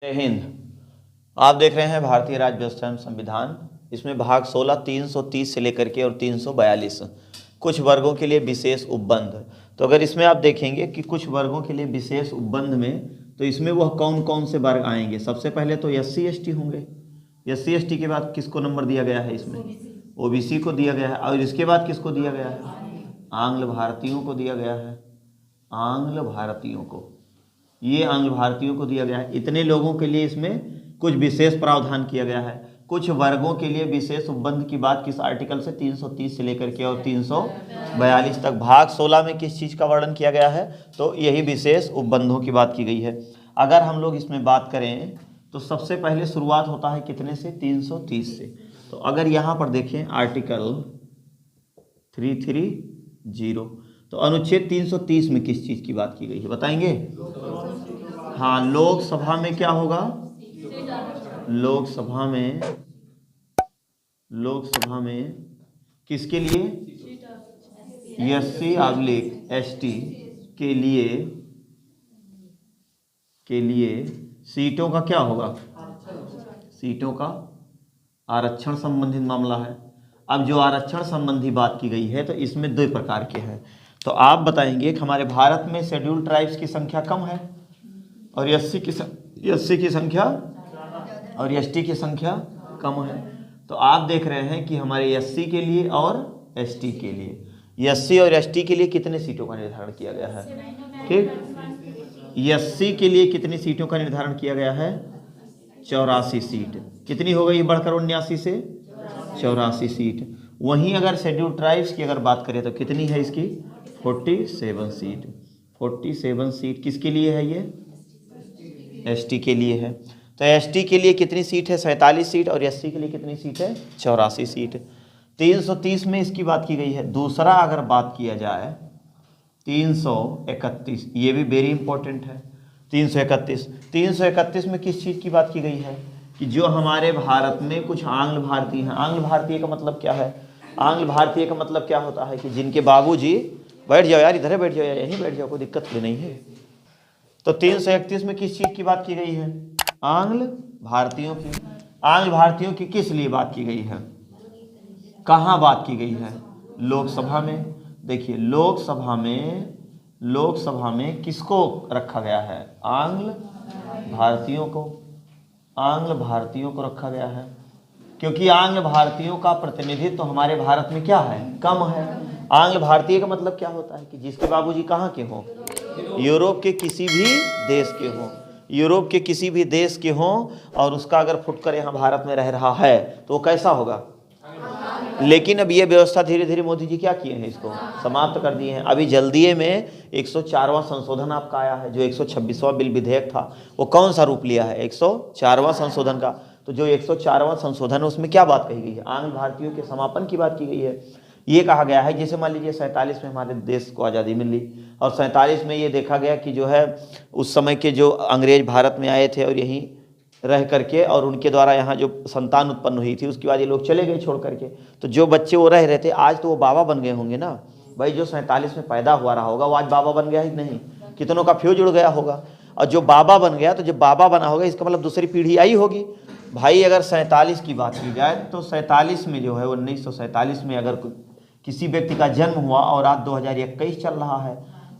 जय हिंद। आप देख रहे हैं भारतीय राज्य व्यवस्था एवं संविधान। इसमें भाग 16 330 से लेकर के और 342 कुछ वर्गों के लिए विशेष उपबंध। तो अगर इसमें आप देखेंगे कि कुछ वर्गों के लिए विशेष उपबंध में, तो इसमें वह कौन कौन से वर्ग आएंगे। सबसे पहले तो SC ST होंगे। SC ST के बाद किसको नंबर दिया गया है, इसमें OBC को दिया गया है। और इसके बाद किसको दिया गया है, आंग्ल भारतीयों को दिया गया है। आंग्ल भारतीयों को, ये आंग्ल भारतीयों को दिया गया है। इतने लोगों के लिए इसमें कुछ विशेष प्रावधान किया गया है। कुछ वर्गों के लिए विशेष उपबंध की बात किस आर्टिकल से, 330 से लेकर के और 342 तक भाग 16 में किस चीज़ का वर्णन किया गया है, तो यही विशेष उपबंधों की बात की गई है। अगर हम लोग इसमें बात करें तो सबसे पहले शुरुआत होता है कितने से, 330 से। तो अगर यहाँ पर देखें आर्टिकल 330, तो अनुच्छेद 330 में किस चीज़ की बात की गई है बताएंगे। हाँ, लोकसभा में क्या होगा, लोकसभा में किसके लिए, SC ST के लिए सीटों का क्या होगा, सीटों का आरक्षण संबंधित मामला है। अब जो आरक्षण संबंधी बात की गई है तो इसमें दो प्रकार के हैं। तो आप बताएंगे कि हमारे भारत में शेड्यूल ट्राइब्स की संख्या कम है और SC की संख्या और ST की संख्या कम है। तो आप देख रहे हैं कि हमारे SC के लिए और ST के लिए, SC और ST के लिए कितने सीटों का निर्धारण किया गया है। ठीक, SC के लिए कितनी सीटों का निर्धारण किया गया है, 84 सीट। कितनी हो गई बढ़कर 79 से 84 सीट। वहीं अगर शेड्यूल ट्राइब्स की अगर बात करें तो कितनी है इसकी, 47 सीट। 47 सीट किसके लिए है, ये ST के लिए है। तो ST के लिए कितनी सीट है, 47 सीट। और SC के लिए कितनी सीट है, 84 सीट। 330 में इसकी बात की गई है। दूसरा अगर बात किया जाए 331, ये भी वेरी इंपॉर्टेंट है। 331 में किस चीज़ की बात की गई है कि जो हमारे भारत में कुछ आंग्ल भारतीय हैं। आंग्ल भारतीय का मतलब क्या है, आंग्ल भारतीय का मतलब क्या होता है कि जिनके बाबूजी, बैठ जाओ यार, इधर बैठ जाओ, यहीं बैठ जाओ, कोई दिक्कत भी नहीं है। तो 331 में किस चीज़ की बात की गई है, आंग्ल भारतीयों की। आंग्ल भारतीयों की किस लिए बात की गई है, कहाँ बात की गई है, लोकसभा में। देखिए लोकसभा में किसको रखा गया है, आंग्ल भारतीयों को। आंग्ल भारतीयों को रखा गया है क्योंकि आंग्ल भारतीयों का प्रतिनिधित्व तो हमारे भारत में क्या है, कम है। आंग्ल भारतीय का मतलब क्या होता है कि जिसके बाबूजी कहाँ के हों, यूरोप के किसी भी देश के हों, यूरोप के किसी भी देश के हों, और उसका अगर फुटकर यहाँ भारत में रह रहा है तो वो कैसा होगा। लेकिन अब ये व्यवस्था धीरे धीरे मोदी जी क्या किए हैं, इसको समाप्त कर दिए हैं। अभी जल्दी में 104वां संशोधन आपका आया है। जो 126वां बिल विधेयक था वो कौन सा रूप लिया है, 104वां संशोधन का। तो जो 104वां संशोधन है उसमें क्या बात कही गई है, आंग्ल भारतीयों के समापन की बात की गई है। ये कहा गया है, जैसे मान लीजिए 47 में हमारे देश को आज़ादी मिली और 47 में ये देखा गया कि जो है उस समय के जो अंग्रेज भारत में आए थे और यहीं रह करके और उनके द्वारा यहाँ जो संतान उत्पन्न हुई थी, उसके बाद ये लोग चले गए छोड़ करके। तो जो बच्चे वो रह रहे थे आज तो वो बाबा बन गए होंगे ना भाई। जो 47 में पैदा हुआ रहा होगा वो आज बाबा बन गया ही नहीं, कितनों का फ्यूज उड़ गया होगा। और जो बाबा बन गया, तो जब बाबा बना होगा इसका मतलब दूसरी पीढ़ी आई होगी भाई। अगर 47 की बात की जाए तो 47 में जो है 1947 में अगर किसी व्यक्ति का जन्म हुआ और आज 2021 चल रहा है,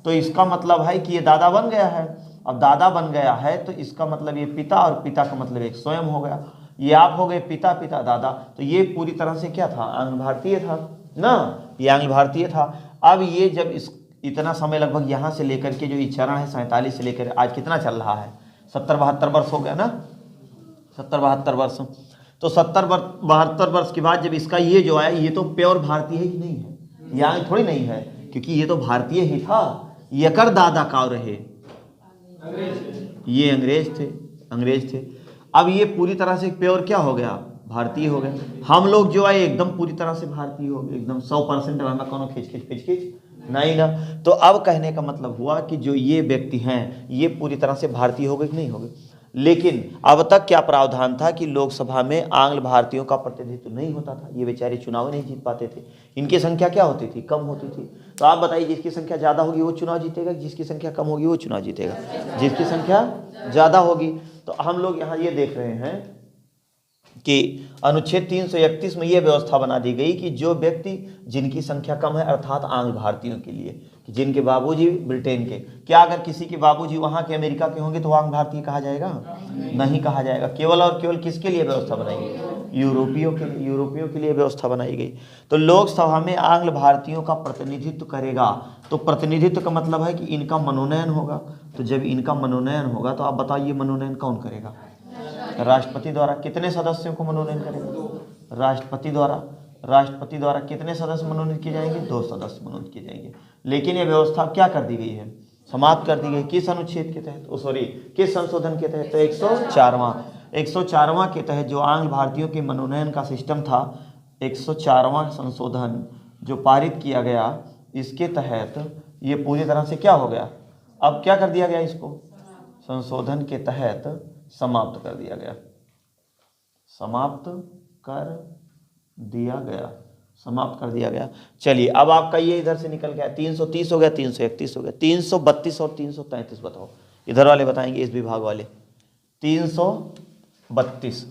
तो इसका मतलब है कि ये दादा बन गया है। अब दादा बन गया है तो इसका मतलब ये पिता, और पिता का मतलब एक स्वयं हो गया। ये आप हो गए पिता, पिता दादा। तो ये पूरी तरह से क्या था, आंग्ल भारतीय था ना, ये आंग्ल भारतीय था। अब ये जब इतना समय लगभग यहाँ से लेकर के जो ये चरण है 47 से लेकर आज कितना चल रहा है, 70-72 वर्ष हो गया ना, 70-72 वर्ष। तो 70-72 वर्ष के बाद जब इसका ये जो आया, ये तो प्योर भारतीय ही नहीं है, यहाँ थोड़ी नहीं है, क्योंकि ये तो भारतीय ही था। ये कर दादा का रहे, ये अंग्रेज थे। अब ये पूरी तरह से प्योर क्या हो गया, भारतीय हो गए। हम लोग जो आए एकदम पूरी तरह से भारतीय हो गए, एकदम 100% रहना, कोनो खिच नहीं ना। तो अब कहने का मतलब हुआ कि जो ये व्यक्ति हैं ये पूरी तरह से भारतीय हो गए कि नहीं हो गए। लेकिन अब तक क्या प्रावधान था कि लोकसभा में आंग्ल भारतीयों का प्रतिनिधित्व नहीं होता था, ये बेचारे चुनाव नहीं जीत पाते थे, इनकी संख्या क्या होती थी, कम होती थी। तो आप बताइए, जिसकी संख्या ज़्यादा होगी वो चुनाव जीतेगा, जिसकी संख्या कम होगी वो चुनाव जीतेगा, जिसकी संख्या ज़्यादा होगी। तो हम लोग यहाँ ये देख रहे हैं कि अनुच्छेद 331 में ये व्यवस्था बना दी गई कि जो व्यक्ति जिनकी संख्या कम है, अर्थात आंग्ल भारतीयों के लिए, कि जिनके बाबूजी ब्रिटेन के, क्या अगर किसी के बाबूजी वहाँ के अमेरिका के होंगे तो आंग्ल भारतीय कहा जाएगा? नहीं कहा जाएगा। केवल और केवल किसके लिए व्यवस्था बनाई गई? यूरोपियों के लिए। यूरोपियों के लिए व्यवस्था बनाई गई। तो लोकसभा में आंग्ल भारतीयों का प्रतिनिधित्व करेगा। तो प्रतिनिधित्व का मतलब है कि इनका मनोनयन होगा। तो जब इनका मनोनयन होगा तो आप बताइए मनोनयन कौन करेगा? राष्ट्रपति द्वारा। कितने सदस्यों को मनोनयन करेगा? राष्ट्रपति द्वारा। राष्ट्रपति द्वारा कितने सदस्य मनोनीत किए जाएंगे? 2 सदस्य मनोनीत किए जाएंगे। लेकिन ये व्यवस्था क्या कर दी गई है? समाप्त कर दी गई। किस अनुच्छेद के तहत? किस संशोधन के तहत? तो 104वां के तहत जो आंग्ल भारतीयों के मनोनयन का सिस्टम था, 104वां संशोधन जो पारित किया गया, इसके तहत ये पूरी तरह से क्या हो गया? अब क्या कर दिया गया? इसको संशोधन के तहत समाप्त कर दिया गया। समाप्त कर दिया गया। समाप्त कर दिया गया। चलिए अब आपका ये इधर से निकल गया, 330 हो गया, 331 हो गया, 332 और 333 बताओ। इधर वाले बताएंगे, इस विभाग वाले। 332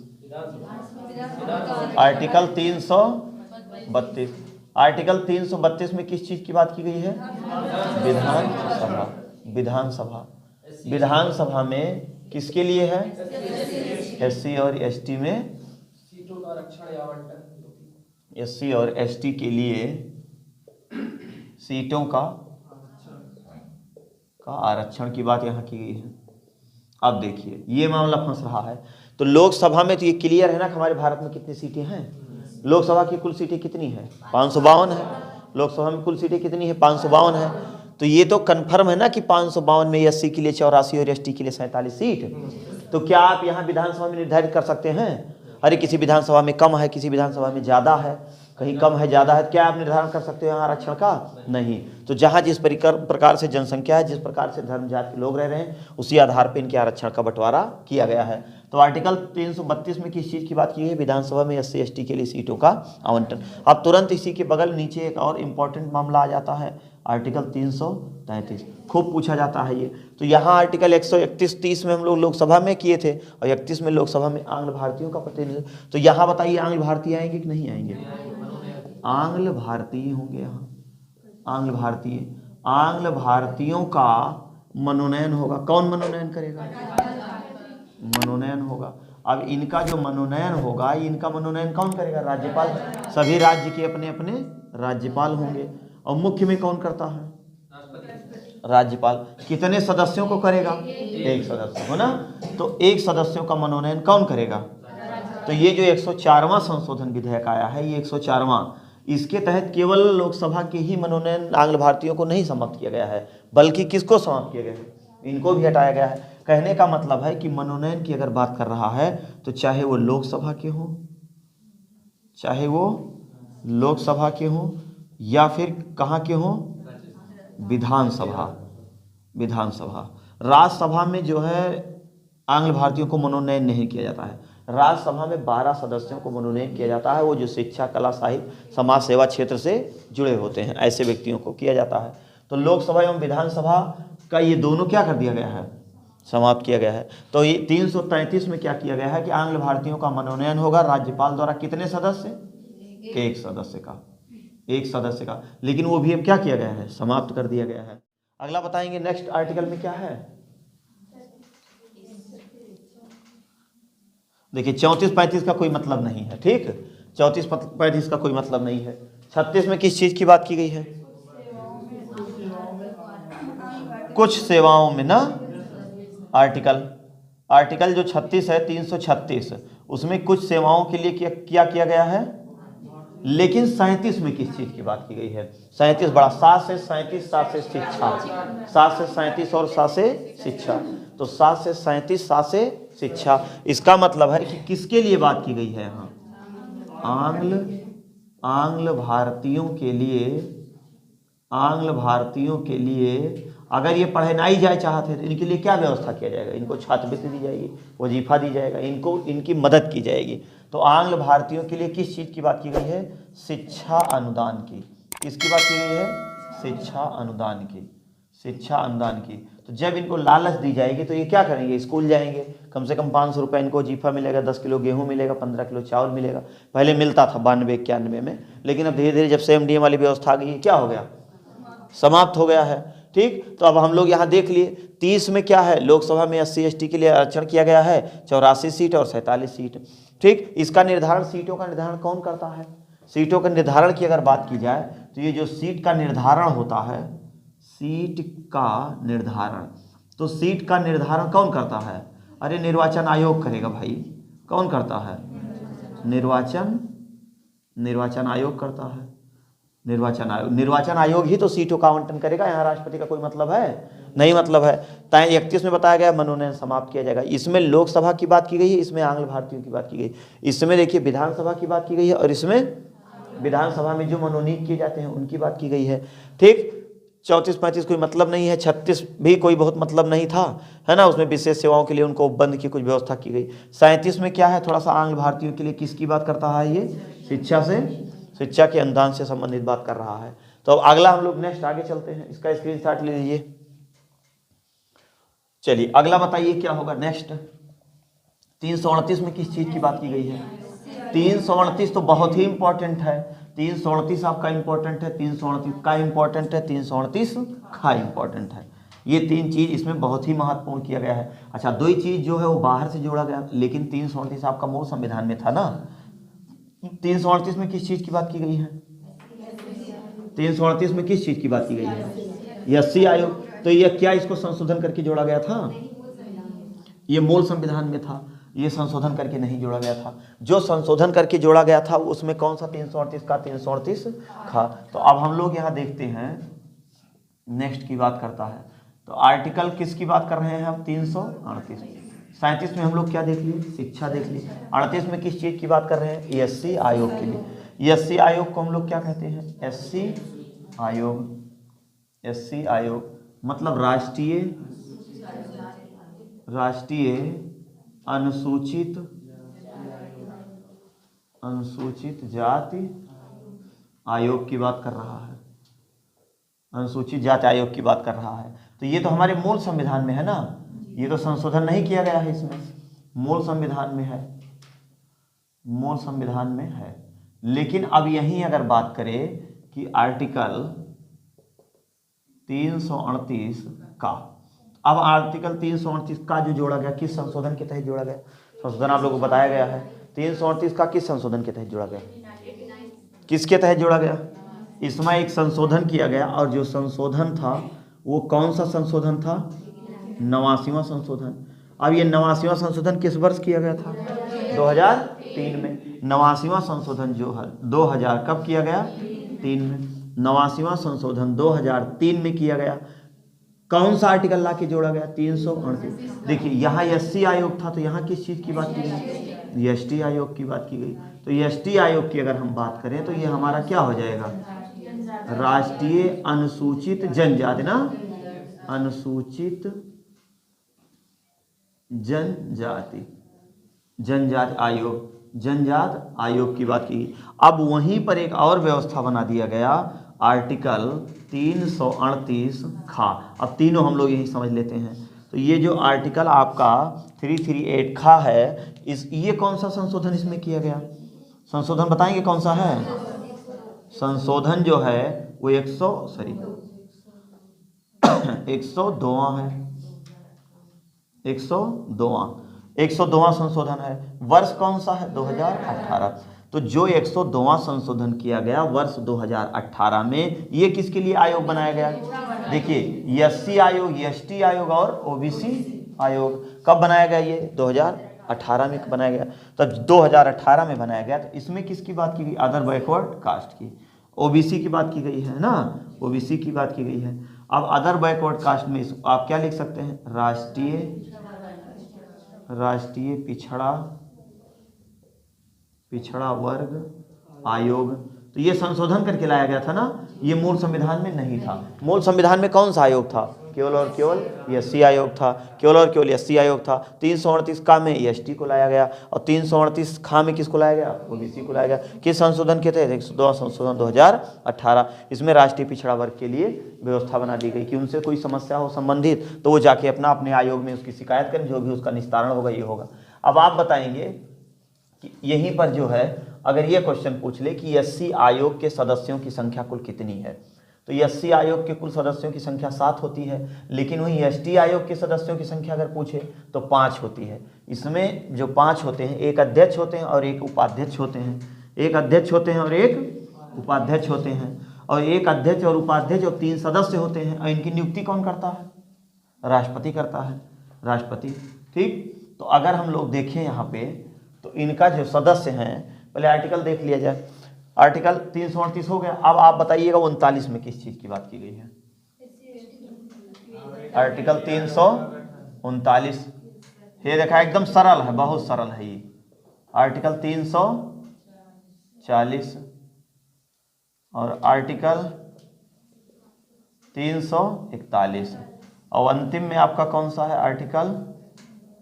आर्टिकल 332। आर्टिकल 332 में किस चीज की बात की गई है? विधानसभा। विधानसभा। विधानसभा में किसके लिए है? एससी और एसटी में सीटों का आरक्षण या आवंटन। एससी और एसटी के लिए सीटों का आरक्षण की बात यहाँ की गई है। अब देखिए ये मामला फंस रहा है। तो लोकसभा में तो ये क्लियर है ना कि हमारे भारत में कितनी सीटें हैं? लोकसभा की कुल सीटें कितनी है? 552 है। लोकसभा में कुल सीटें कितनी है? 552 है। तो ये तो कन्फर्म है ना कि 552 में एससी के लिए 84 और एसटी के लिए 47 सीट। तो क्या आप यहाँ विधानसभा में निर्धारित कर सकते हैं? अरे किसी विधानसभा में कम है, किसी विधानसभा में ज़्यादा है, कहीं कम है ज़्यादा है, क्या आप निर्धारण कर सकते हो यहाँ आरक्षण का? नहीं। तो जहाँ जिस प्रकार से जनसंख्या है, जिस प्रकार से धर्म जाति के लोग रह रहे हैं, उसी आधार पर इनके आरक्षण का बंटवारा किया गया है। तो आर्टिकल 332 में किस चीज़ की बात की है? विधानसभा में एससी एसटी के लिए सीटों का आवंटन। अब तुरंत इसी के बगल नीचे एक और इम्पॉर्टेंट मामला आ जाता है, आर्टिकल 333। खूब पूछा जाता है ये। तो यहाँ आर्टिकल 131-30 में हम लोग लोकसभा में किए थे और 31 में लोकसभा में आंग्ल भारतीयों का प्रतिनिधित्व। तो यहाँ बताइए आंग्ल भारतीय आएंगे कि नहीं आएंगे? आंग्ल भारतीय होंगे यहाँ। आंग्ल भारतीय। आंग्ल भारतीयों का मनोनयन होगा। कौन मनोनयन करेगा? मनोनयन होगा। अब इनका जो मनोनयन होगा, इनका मनोनयन कौन करेगा? राज्यपाल। सभी राज्य के अपने अपने राज्यपाल होंगे। और मुख्य में कौन करता है? राज्यपाल। कितने सदस्यों को करेगा? 1 सदस्य हो ना। तो 1 सदस्यों का मनोनयन कौन करेगा? तो ये जो 104वां संशोधन विधेयक आया है, ये 104वां, इसके तहत केवल लोकसभा के ही मनोनयन आंग्ल भारतीयों को नहीं समाप्त किया गया है, बल्कि किसको समाप्त किया गया है? इनको भी हटाया गया है। कहने का मतलब है कि मनोनयन की अगर बात कर रहा है तो चाहे वो लोकसभा के हों, चाहे वो लोकसभा के हों या फिर कहाँ के हों? विधानसभा। विधानसभा। राज्यसभा में जो है आंग्ल भारतीयों को मनोनयन नहीं किया जाता है। राज्यसभा में 12 सदस्यों को मनोनयन किया जाता है, वो जो शिक्षा, कला, साहित्य, समाज सेवा क्षेत्र से जुड़े होते हैं, ऐसे व्यक्तियों को किया जाता है। तो लोकसभा एवं विधानसभा का ये दोनों क्या कर दिया गया है? समाप्त किया गया है। तो ये 333 में क्या किया गया है कि आंग्ल भारतीयों का मनोनयन होगा राज्यपाल द्वारा। कितने सदस्य? 1 सदस्य का। 1 सदस्य का। लेकिन वो भी अब क्या किया गया है? समाप्त कर दिया गया है। अगला बताएंगे नेक्स्ट आर्टिकल में क्या है। देखिए 34-35 का कोई मतलब नहीं है, ठीक। 34-35 का कोई मतलब नहीं है। 36 में किस चीज की बात की गई है? कुछ सेवाओं में ना। आर्टिकल जो 36 है, 336, उसमें कुछ सेवाओं के लिए क्या किया गया है? लेकिन 37 में किस चीज की बात की गई है? 37 बड़ा, 7 से 37, 7 से शिक्षा, 7 से 37 और 7 से शिक्षा। तो 7 से 37, 7 से शिक्षा। इसका मतलब है कि किसके लिए बात की गई है यहाँ? आंग्ल भारतीयों के लिए। आंग्ल भारतीयों के लिए अगर ये पढ़नाई जाए चाहते हैं तो इनके लिए क्या व्यवस्था किया जाएगा? इनको छात्रवृत्ति दी जाएगी, वजीफा दी जाएगा, इनको इनकी मदद की जाएगी। तो आंग्ल भारतीयों के लिए किस चीज़ की बात की गई है? शिक्षा अनुदान की। किसकी बात की गई है? शिक्षा अनुदान की। शिक्षा अनुदान की। तो जब इनको लालच दी जाएगी तो ये क्या करेंगे, स्कूल जाएंगे, कम से कम 500 रुपये इनको वजीफा मिलेगा, 10 किलो गेहूँ मिलेगा, 15 किलो चावल मिलेगा। पहले मिलता था 92-91 में, लेकिन अब धीरे धीरे जब से MDM वाली व्यवस्था आ गई, क्या हो गया, समाप्त हो गया है। ठीक, तो अब हम लोग यहाँ देख लिए 30 में क्या है, लोकसभा में SC ST के लिए आरक्षण किया गया है 84 सीट और 47 सीट। ठीक, इसका निर्धारण, सीटों का निर्धारण कौन करता है, सीटों का निर्धारण की अगर बात की जाए तो ये जो सीट का निर्धारण होता है, सीट का निर्धारण, तो सीट का निर्धारण कौन करता है, अरे निर्वाचन आयोग करेगा भाई। कौन करता है, निर्वाचन आयोग करता है। निर्वाचन आयोग ही तो सीटों का आवंटन करेगा। यहाँ राष्ट्रपति का कोई मतलब है नहीं, मतलब है। ताकि 31 में बताया गया मनोनयन समाप्त किया जाएगा। इसमें लोकसभा की बात की गई है, इसमें आंग्ल भारतीयों की बात की गई, इसमें देखिए विधानसभा की बात की गई है, और इसमें विधानसभा में जो मनोनीत किए जाते हैं उनकी बात की गई है। ठीक, 34-35 कोई मतलब नहीं है, 36 भी कोई बहुत मतलब नहीं था, है ना, उसमें विशेष सेवाओं के लिए उनको उपबंध की कुछ व्यवस्था की गई। 37 में क्या है, थोड़ा सा आंग्ल भारतीयों के लिए किसकी बात करता है, ये शिक्षा के अनुदान से संबंधित बात कर रहा है। तो अब अगला हम लोग नेक्स्ट आगे चलते हैं, इसका स्क्रीनशॉट ले लीजिए। चलिए अगला बताइए क्या होगा नेक्स्ट। 338 में किस चीज की बात की गई है, 338 तो बहुत ही इंपॉर्टेंट है। 338 आपका इंपॉर्टेंट है, 338 का इंपॉर्टेंट है, 338 का इंपॉर्टेंट है। ये 3 चीज इसमें बहुत ही महत्वपूर्ण किया गया है। अच्छा, 2 ही चीज जो है वो बाहर से जोड़ा गया, लेकिन 338 आपका मूल संविधान में था ना। 338 में किस चीज की बात की गई है, 338 में किस चीज की बात की गई है, SC आयोग। तो ये क्या इसको संशोधन करके जोड़ा गया था, ये मूल संविधान में था, ये संशोधन करके नहीं जोड़ा गया था। जो संशोधन करके जोड़ा गया था उसमें कौन सा 338 का 338 था। तो अब हम लोग यहाँ देखते हैं, नेक्स्ट की बात करता है, तो आर्टिकल किसकी बात कर रहे हैं हम, 338। 37 में हम लोग क्या देख लिए, शिक्षा देख लिए। 38 में किस चीज़ की बात कर रहे हैं, SC आयोग के लिए। SC आयोग को हम लोग क्या कहते हैं, SC आयोग। SC आयोग मतलब राष्ट्रीय अनुसूचित जाति आयोग की बात कर रहा है, अनुसूचित जाति आयोग की बात कर रहा है। तो ये तो हमारे मूल संविधान में है ना, ये तो संशोधन नहीं किया गया है, इसमें मूल संविधान में है, मूल संविधान में है। लेकिन अब यहीं अगर बात करें कि आर्टिकल 338 का, अब आर्टिकल 338 का जो जोड़ा गया, किस संशोधन के तहत जोड़ा गया, संशोधन आप लोगों को बताया गया है। 338 का किस संशोधन के तहत जोड़ा गया, किसके तहत जोड़ा गया, इसमें एक संशोधन किया गया, और जो संशोधन था वो कौन सा संशोधन था, 89वां संशोधन। अब ये 89वां संशोधन किस वर्ष किया गया था, 2003 में। 89वां संशोधन जो है 2000 कब किया गया, 3 में। 89वां संशोधन 2003 में किया गया। कौन सा आर्टिकल ला के जोड़ा गया, 338। देखिए यहाँ SC आयोग था, तो यहाँ किस चीज़ की बात की गई, ST आयोग की बात की गई। तो ST आयोग की अगर हम बात करें तो ये हमारा क्या हो जाएगा, राष्ट्रीय अनुसूचित जनजाति ना, अनुसूचित जनजाति आयोग, जनजात आयोग की बात की। अब वहीं पर एक और व्यवस्था बना दिया गया, आर्टिकल 338 खा। अब तीनों हम लोग यही समझ लेते हैं। तो ये जो आर्टिकल आपका 338 खा है, ये कौन सा संशोधन इसमें किया गया, संशोधन बताएंगे कौन सा है, संशोधन जो है वो 102वां है, 102वां संशोधन है। वर्ष कौन सा है, 2018। तो जो 102वां संशोधन किया गया वर्ष 2018 में, ये किसके लिए आयोग बनाया गया, देखिए SC आयोग, ST आयोग और OBC आयोग। कब बनाया गया, ये 2018 में बनाया गया। तो 2018 में बनाया गया, तो इसमें किसकी बात की गई, अदर बैकवर्ड कास्ट की, OBC की बात की गई है ना, OBC की बात की गई है। अब अदर बैकवर्ड कास्ट में आप क्या लिख सकते हैं, राष्ट्रीय पिछड़ा वर्ग आयोग। तो ये संशोधन करके लाया गया था ना, ये मूल संविधान में नहीं था। मूल संविधान में कौन सा आयोग था? केवल और केवल एससी आयोग था, केवल और केवल एससी आयोग था। 338 का में एसटी को लाया गया और 338 खा में किसको लाया गया? ओबीसी को लाया गया। किस संशोधन के तहत? 102 संशोधन 2018। इसमें राष्ट्रीय पिछड़ा वर्ग के लिए व्यवस्था बना दी गई कि उनसे कोई समस्या हो संबंधित तो वो जाके अपने आयोग में उसकी शिकायत करें, जो भी उसका निस्तारण होगा ये होगा। अब आप बताएंगे कि यहीं पर जो है अगर ये क्वेश्चन पूछ ले कि एससी आयोग के सदस्यों की संख्या कुल कितनी है, तो एससी आयोग के कुल सदस्यों की संख्या 7 होती है, लेकिन वहीं एसटी आयोग के सदस्यों की संख्या अगर पूछे तो 5 होती है। इसमें जो 5 होते हैं, एक अध्यक्ष होते हैं और एक उपाध्यक्ष होते हैं, एक अध्यक्ष होते हैं और एक उपाध्यक्ष होते हैं, और एक अध्यक्ष और उपाध्यक्ष और 3 सदस्य होते हैं। और इनकी नियुक्ति कौन करता है? राष्ट्रपति करता है, राष्ट्रपति। ठीक, तो अगर हम लोग देखें यहाँ पे तो इनका जो सदस्य हैं, पहले आर्टिकल देख लिया जाए। आर्टिकल 338 हो गया। अब आप बताइएगा 39 में किस चीज की बात की गई है? आर्टिकल 339 ये देखा, एकदम सरल है, बहुत सरल है ये। आर्टिकल 340 और आर्टिकल 341 और अंतिम में आपका कौन सा है? आर्टिकल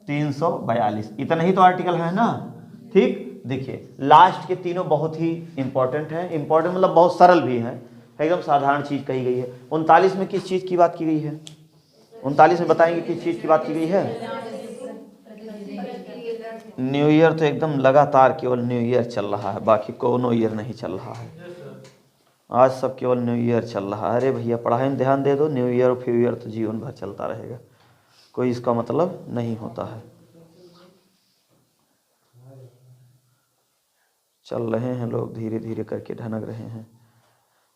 342। इतना ही तो आर्टिकल है ना। ठीक, देखिए लास्ट के तीनों बहुत ही इंपॉर्टेंट है। इंपॉर्टेंट मतलब बहुत सरल भी है, एकदम साधारण चीज कही गई है। 39 में किस चीज की बात की गई है? 39 में बताएंगे किस चीज की बात की गई है? न्यू ईयर तो एकदम लगातार केवल न्यू ईयर चल रहा है, बाकी कोनो ईयर नहीं चल रहा है। आज सब केवल न्यू ईयर चल रहा है। अरे भैया पढ़ाई में ध्यान दे दो, न्यू ईयर और फ्यू ईयर तो जीवन भर चलता रहेगा, कोई इसका मतलब नहीं होता है। चल रहे हैं लोग, धीरे धीरे करके ढनक रहे हैं।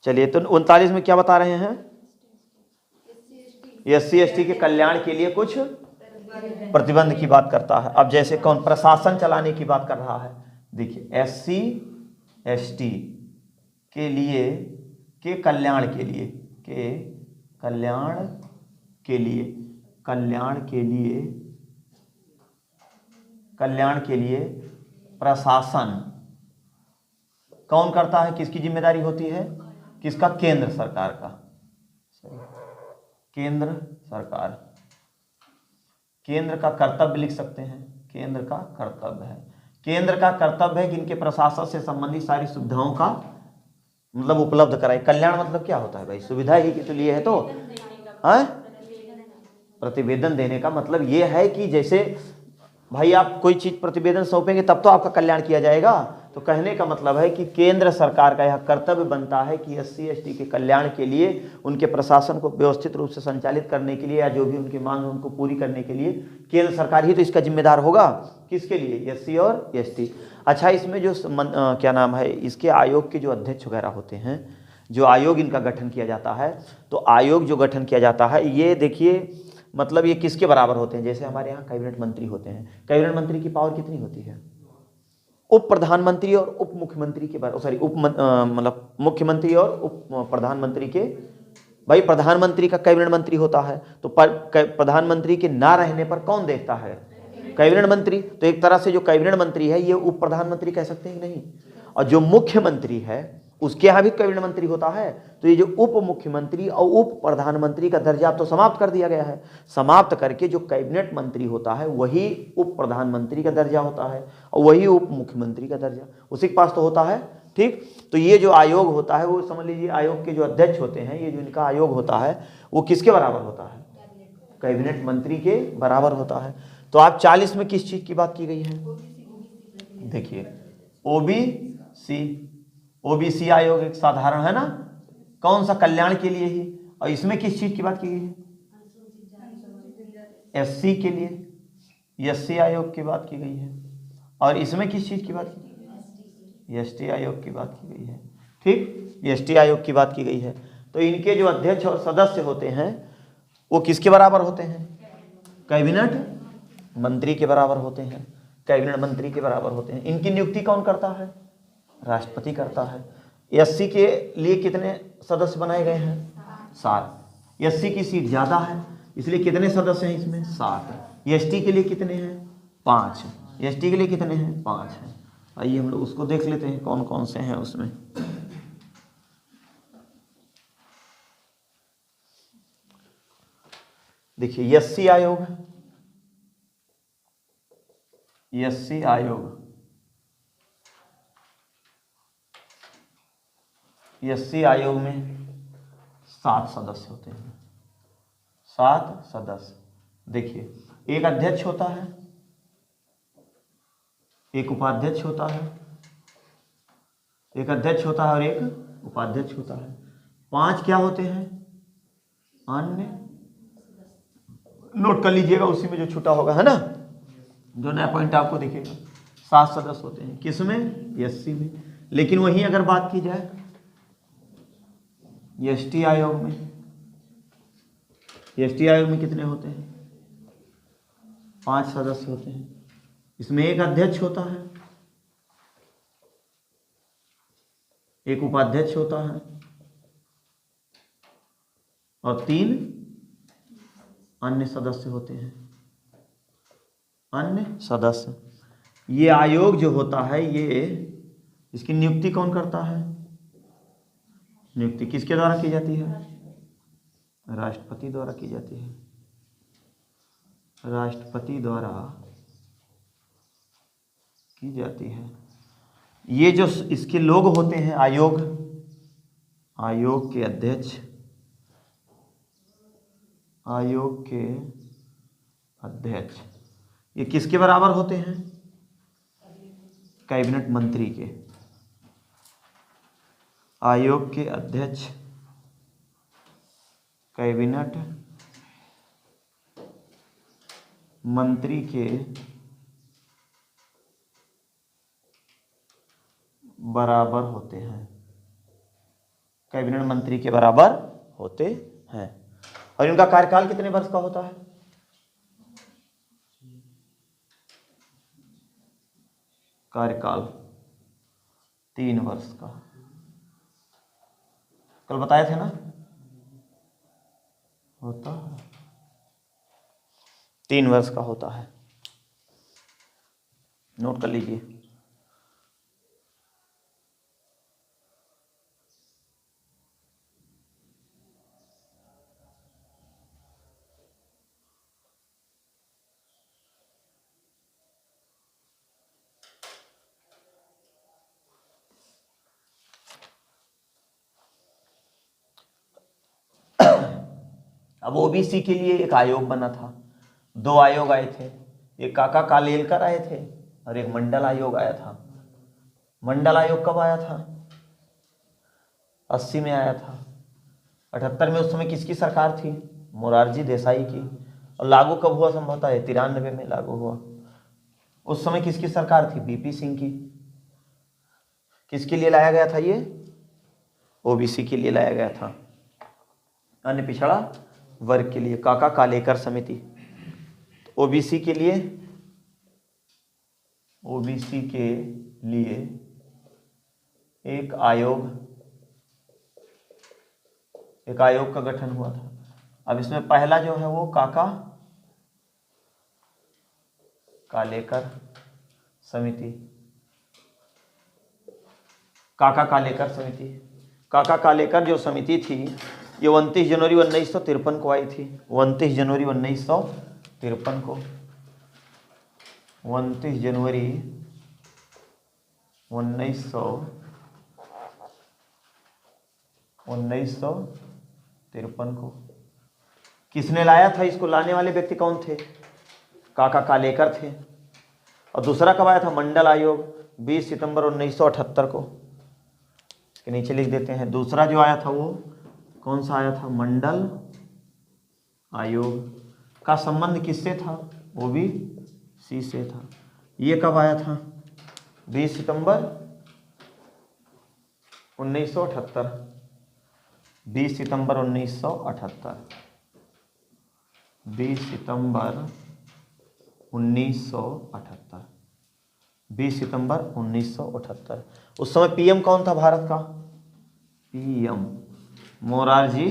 चलिए, तो 39 में क्या बता रहे हैं? एससी एसटी के कल्याण के लिए कुछ प्रतिबंध की बात करता है। अब जैसे कौन? प्रशासन चलाने की बात कर रहा है। देखिए, एससी एसटी के लिए, के कल्याण के लिए, के कल्याण के लिए, कल्याण के लिए प्रशासन कौन करता है? किसकी जिम्मेदारी होती है? किसका? केंद्र सरकार का। केंद्र सरकार, केंद्र का कर्तव्य लिख सकते हैं। केंद्र का कर्तव्य है, केंद्र का कर्तव्य है कि इनके प्रशासन से संबंधित सारी सुविधाओं का मतलब उपलब्ध कराए। कल्याण मतलब क्या होता है भाई? सुविधा ही के लिए है। तो प्रतिवेदन देने का मतलब ये है कि जैसे भाई आप कोई चीज प्रतिवेदन सौंपेंगे तब तो आपका कल्याण किया जाएगा। तो कहने का मतलब है कि केंद्र सरकार का यह कर्तव्य बनता है कि एससी एसटी के कल्याण के लिए, उनके प्रशासन को व्यवस्थित रूप से संचालित करने के लिए या जो भी उनकी मांग है उनको पूरी करने के लिए केंद्र सरकार ही तो इसका जिम्मेदार होगा। किसके लिए? एससी और एसटी। अच्छा, इसमें जो क्या नाम है, इसके आयोग के जो अध्यक्ष वगैरह होते हैं, जो आयोग इनका गठन किया जाता है, तो आयोग जो गठन किया जाता है, ये देखिए मतलब ये किसके बराबर होते हैं? जैसे हमारे यहाँ कैबिनेट मंत्री होते हैं, कैबिनेट मंत्री की पावर कितनी होती है? उप प्रधानमंत्री और उप मुख्यमंत्री के बराबर, सॉरी मतलब मुख्यमंत्री और उप प्रधानमंत्री के। भाई प्रधानमंत्री का कैबिनेट मंत्री होता है, तो प्रधानमंत्री के ना रहने पर कौन देखता है? कैबिनेट मंत्री। तो एक तरह से जो कैबिनेट मंत्री है ये उप प्रधानमंत्री कह सकते हैं नहीं। और जो मुख्यमंत्री है उसके यहाँ भी कैबिनेट मंत्री होता है। तो ये जो उप मुख्यमंत्री और उप प्रधानमंत्री का दर्जा अब तो समाप्त कर दिया गया है। समाप्त करके जो कैबिनेट मंत्री होता है वही उप प्रधानमंत्री का दर्जा होता है और वही उप मुख्यमंत्री का दर्जा उसी के पास तो होता है। ठीक, तो ये जो आयोग होता है वो समझ लीजिए आयोग के जो अध्यक्ष होते हैं, ये जो इनका आयोग होता है वो किसके बराबर होता है? कैबिनेट मंत्री के बराबर होता है। तो आप 40 में किस चीज की बात की गई है? देखिए, ओबीसी आयोग एक साधारण है ना, कौन सा? कल्याण के लिए ही। और इसमें किस चीज की बात की गई है? एससी के लिए एससी आयोग की बात की गई है। और इसमें किस चीज की बात की गई? एसटी आयोग की बात की गई है। ठीक, एसटी आयोग की बात की गई है। तो इनके जो अध्यक्ष और सदस्य होते हैं वो किसके बराबर होते हैं? कैबिनेट मंत्री के बराबर होते हैं। कैबिनेट मंत्री के बराबर होते हैं। इनकी नियुक्ति कौन करता है? राष्ट्रपति करता है। एससी के लिए कितने सदस्य बनाए गए हैं? 7। एससी की सीट ज्यादा है इसलिए कितने सदस्य हैं इसमें? 7। एसटी के लिए कितने हैं? 5। एसटी के लिए कितने हैं? 5 हैं। आइए हम लोग उसको देख लेते हैं कौन कौन से हैं उसमें। देखिए एससी आयोग, एससी आयोग, एससी आयोग में 7 सदस्य होते हैं, 7 सदस्य। देखिए एक अध्यक्ष होता है, एक उपाध्यक्ष होता है, एक अध्यक्ष होता है और एक उपाध्यक्ष होता है। 5 क्या होते हैं? अन्य। नोट कर लीजिएगा, उसी में जो छूटा होगा है ना, जो नया पॉइंट आपको दिखेगा। 7 सदस्य होते हैं किसमें? एससी में। लेकिन वहीं अगर बात की जाए एसटी आयोग में, एसटी आयोग में कितने होते हैं? 5 सदस्य होते हैं। इसमें एक अध्यक्ष होता है, एक उपाध्यक्ष होता है और 3 अन्य सदस्य होते हैं, अन्य सदस्य। ये आयोग जो होता है, ये इसकी नियुक्ति कौन करता है? नियुक्ति किसके द्वारा की जाती है? राष्ट्रपति द्वारा की जाती है, राष्ट्रपति द्वारा की जाती है। ये जो इसके लोग होते हैं, आयोग, आयोग के अध्यक्ष, आयोग के अध्यक्ष, ये किसके बराबर होते हैं? कैबिनेट मंत्री के। आयोग के अध्यक्ष कैबिनेट मंत्री के बराबर होते हैं, कैबिनेट मंत्री के बराबर होते हैं। और इनका कार्यकाल कितने वर्ष का होता है? कार्यकाल 3 वर्ष का। कल बताए थे ना, होता है 3 वर्ष का होता है। नोट कर लीजिए। अब ओबीसी के लिए एक आयोग बना था, 2 आयोग आए थे, एक काका कालेलकर आए थे और एक मंडल आयोग आया था। मंडल आयोग कब आया था? 80 में आया था। 78 में उस समय किसकी सरकार थी? मोरारजी देसाई की। और लागू कब हुआ? संभवतः 93 में लागू हुआ। उस समय किसकी सरकार थी? बीपी सिंह की। किसके लिए लाया गया था ये? ओबीसी के लिए लाया गया था, अन्य पिछड़ा वर्ग के लिए, काका कालेकर समिति। ओबीसी के लिए, ओबीसी के लिए एक आयोग का गठन हुआ था। अब इसमें पहला जो है वो काका कालेकर समिति, काका कालेकर समिति। काका कालेकर जो समिति थी, ये 29 जनवरी 1953 को आई थी। 29 जनवरी 1953 को, 29 जनवरी 1953 को। किसने लाया था इसको? लाने वाले व्यक्ति कौन थे? काका कालेकर थे। और दूसरा कब आया था? मंडल आयोग, 20 सितंबर 1978 को। इसके नीचे लिख देते हैं। दूसरा जो आया था वो कौन सा आया था? मंडल आयोग का संबंध किससे था? ओबीसी से था। ये कब आया था? 20 सितंबर 1978, 20 सितंबर 1978, 20 सितंबर 1978, 20 सितंबर 1978। उस समय पीएम कौन था भारत का? पीएम मोरारजी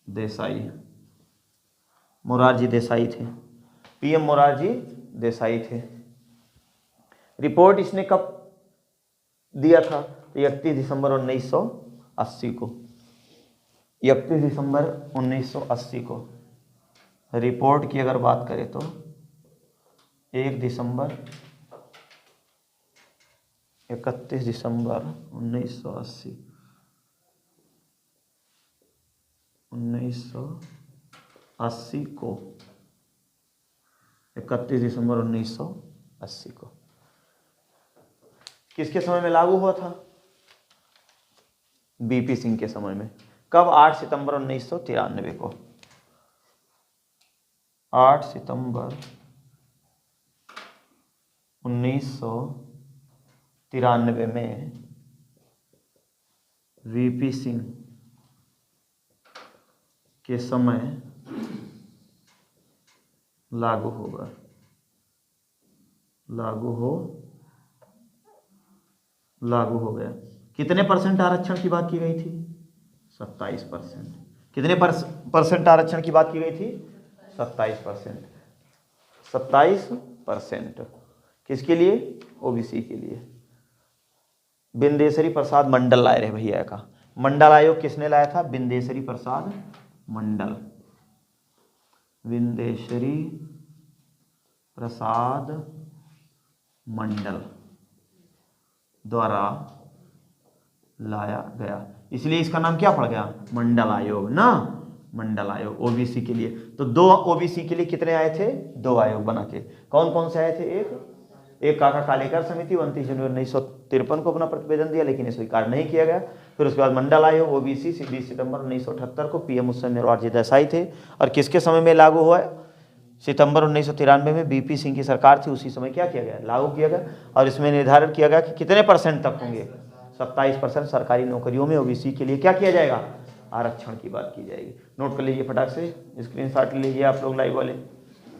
देसाई, मोरारजी देसाई थे। पीएम मोरारजी देसाई थे। रिपोर्ट इसने कब दिया था? 31 दिसंबर 1980 को। 31 दिसंबर 1980 को। रिपोर्ट की अगर बात करें तो 1 दिसंबर 31 दिसंबर 1980 को 31 दिसंबर 1980 को किसके समय में लागू हुआ था? बीपी सिंह के समय में। कब? 8 सितंबर 1993 को। 8 सितंबर 1993 में वीपी सिंह के समय लागू होगा, लागू हो गया। कितने परसेंट आरक्षण की बात की गई थी? 27%। कितने परसेंट आरक्षण की बात की गई थी? 27%। 27%। किसके लिए? ओबीसी के लिए। बिंदेश्वरी प्रसाद मंडल लाए रहे भैया का। मंडल आयोग किसने लाया था? बिंदेश्वरी प्रसाद मंडल। बिंदेश्वरी प्रसाद मंडल द्वारा लाया गया, इसलिए इसका नाम क्या पड़ गया? मंडल आयोग ना। मंडल आयोग ओबीसी के लिए। तो 2 ओबीसी के लिए कितने आए थे? 2 आयोग बना के। कौन कौन से आए थे? एक काका कालेकर समिति 29 जनवरी 1953 को अपना प्रतिवेदन दिया, लेकिन इसे स्वीकार नहीं किया गया। फिर उसके बाद मंडल आयोग ओबीसी 20 सितंबर 1978 को। पीएम उस समय मोरारजी देसाई थे। और किसके समय में लागू हुआ? सितंबर 1993 में बीपी सिंह की सरकार थी, उसी समय क्या किया गया? लागू किया गया। और इसमें निर्धारण किया गया कि कितने परसेंट तक होंगे? 27% सरकारी नौकरियों में ओबीसी के लिए क्या किया जाएगा? आरक्षण की बात की जाएगी। नोट कर लीजिए फटाक से, स्क्रीनशॉट लीजिए आप लोग लाइव वाले।